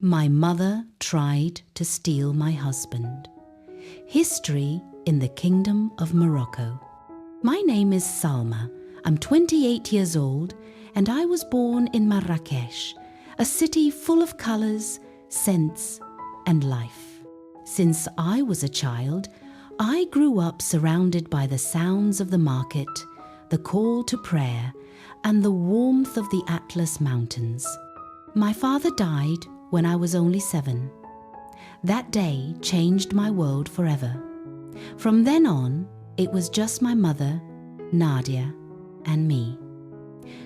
My mother tried to steal my husband. History in the Kingdom of Morocco. My name is Salma. I'm 28 years old and I was born in Marrakech, a city full of colors, scents, and life. Since I was a child, I grew up surrounded by the sounds of the market, the call to prayer, and the warmth of the Atlas Mountains. My father died when I was only 7. That day changed my world forever. From then on, it was just my mother, Nadia, and me.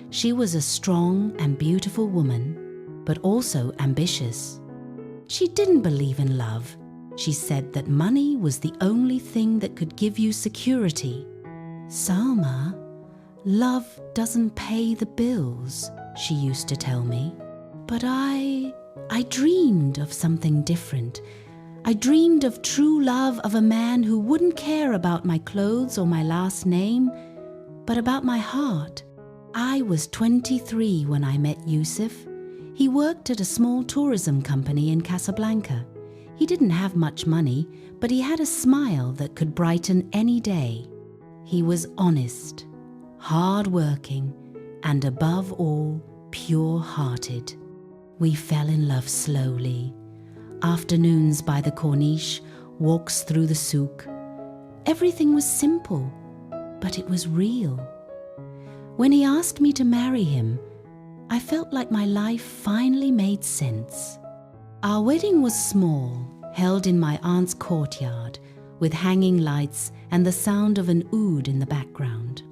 She was a strong and beautiful woman, but also ambitious. She didn't believe in love. She said that money was the only thing that could give you security. Salma, love doesn't pay the bills, she used to tell me. But I dreamed of something different. I dreamed of true love, of a man who wouldn't care about my clothes or my last name, but about my heart. I was 23 when I met Yusuf. He worked at a small tourism company in Casablanca. He didn't have much money, but he had a smile that could brighten any day. He was honest, hard-working, and above all, pure-hearted. We fell in love slowly. Afternoons by the Corniche, walks through the souk. Everything was simple, but it was real. When he asked me to marry him, I felt like my life finally made sense. Our wedding was small, held in my aunt's courtyard, with hanging lights and the sound of an oud in the background.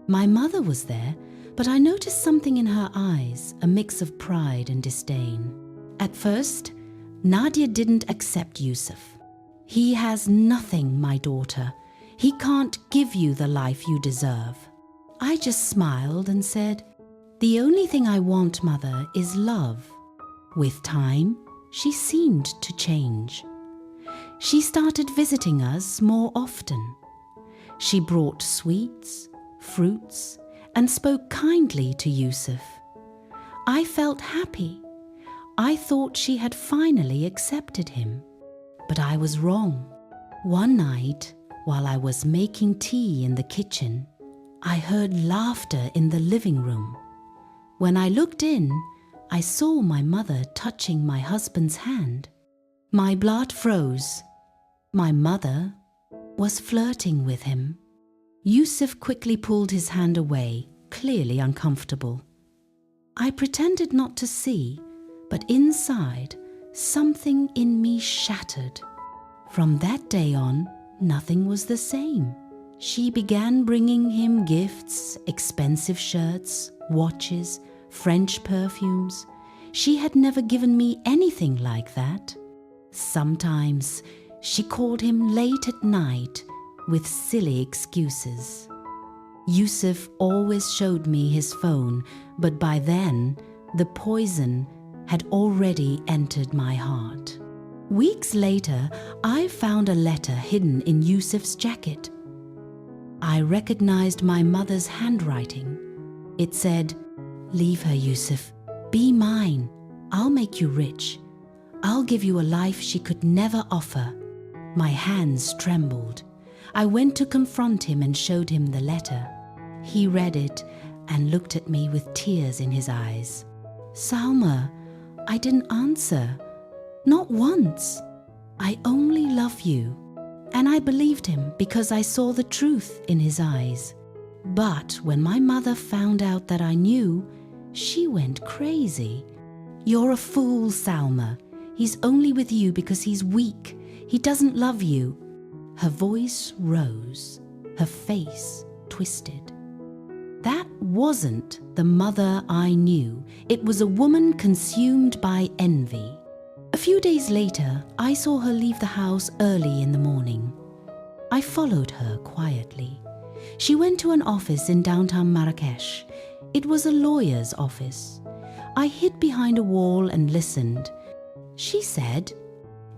My mother was there, but I noticed something in her eyes, a mix of pride and disdain. At first, Nadia didn't accept Yusuf. He has nothing, my daughter. He can't give you the life you deserve. I just smiled and said, the only thing I want, mother, is love. With time, she seemed to change. She started visiting us more often. She brought sweets, fruits, and spoke kindly to Yusuf. I felt happy. I thought she had finally accepted him. But I was wrong. One night, while I was making tea in the kitchen, I heard laughter in the living room. When I looked in, I saw my mother touching my husband's hand. My blood froze. My mother was flirting with him. Yusuf quickly pulled his hand away, clearly uncomfortable. I pretended not to see, but inside, something in me shattered. From that day on, nothing was the same. She began bringing him gifts, expensive shirts, watches, French perfumes. She had never given me anything like that. Sometimes she called him late at night with silly excuses. Yusuf always showed me his phone, but by then, the poison had already entered my heart. Weeks later, I found a letter hidden in Yusuf's jacket. I recognized my mother's handwriting. It said, "Leave her, Yusuf. Be mine. I'll make you rich. I'll give you a life she could never offer." My hands trembled. I went to confront him and showed him the letter. He read it and looked at me with tears in his eyes. "Salma, I didn't answer. Not once. I only love you." And I believed him because I saw the truth in his eyes. But when my mother found out that I knew, she went crazy. "You're a fool, Salma. He's only with you because he's weak. He doesn't love you." Her voice rose, her face twisted. That wasn't the mother I knew. It was a woman consumed by envy. A few days later, I saw her leave the house early in the morning. I followed her quietly. She went to an office in downtown Marrakech. It was a lawyer's office. I hid behind a wall and listened. She said,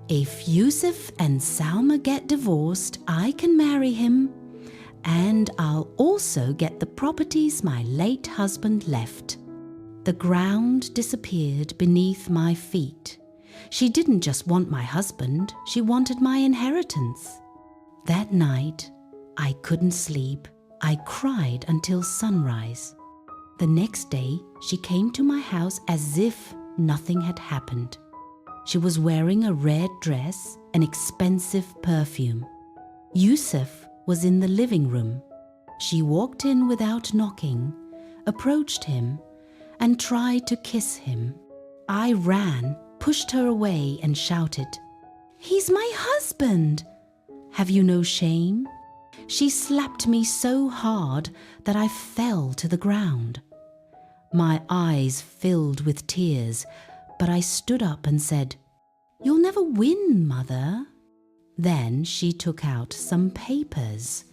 "If Yusuf and Salma get divorced, I can marry him, and I'll also get the properties my late husband left." The ground disappeared beneath my feet. She didn't just want my husband, she wanted my inheritance. That night, I couldn't sleep. I cried until sunrise. The next day, she came to my house as if nothing had happened. She was wearing a red dress, an expensive perfume. Yusuf was in the living room. She walked in without knocking, approached him, and tried to kiss him. I ran, pushed her away, and shouted, "He's my husband! Have you no shame?" She slapped me so hard that I fell to the ground. My eyes filled with tears, but I stood up and said, "You'll never win, Mother." Then she took out some papers.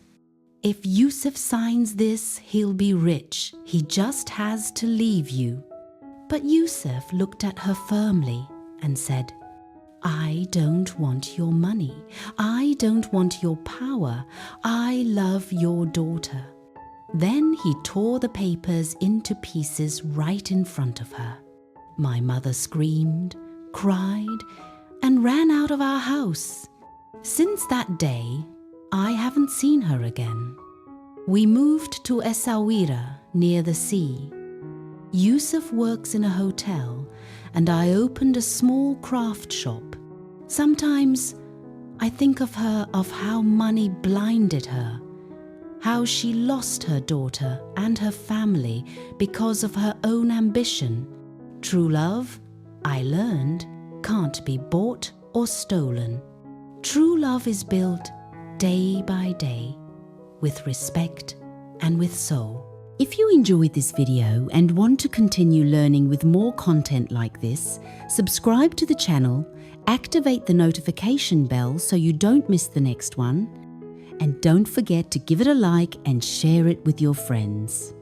"If Yusuf signs this, he'll be rich. He just has to leave you." But Yusuf looked at her firmly and said, "I don't want your money. I don't want your power. I love your daughter." Then he tore the papers into pieces right in front of her. My mother screamed, cried, and ran out of our house. Since that day, I haven't seen her again. We moved to Essaouira, near the sea. Yusuf works in a hotel, and I opened a small craft shop. Sometimes I think of her, of how money blinded her, how she lost her daughter and her family because of her own ambition. True love, I learned, can't be bought or stolen. True love is built day by day, with respect and with soul. If you enjoyed this video and want to continue learning with more content like this, subscribe to the channel, activate the notification bell so you don't miss the next one, and don't forget to give it a like and share it with your friends.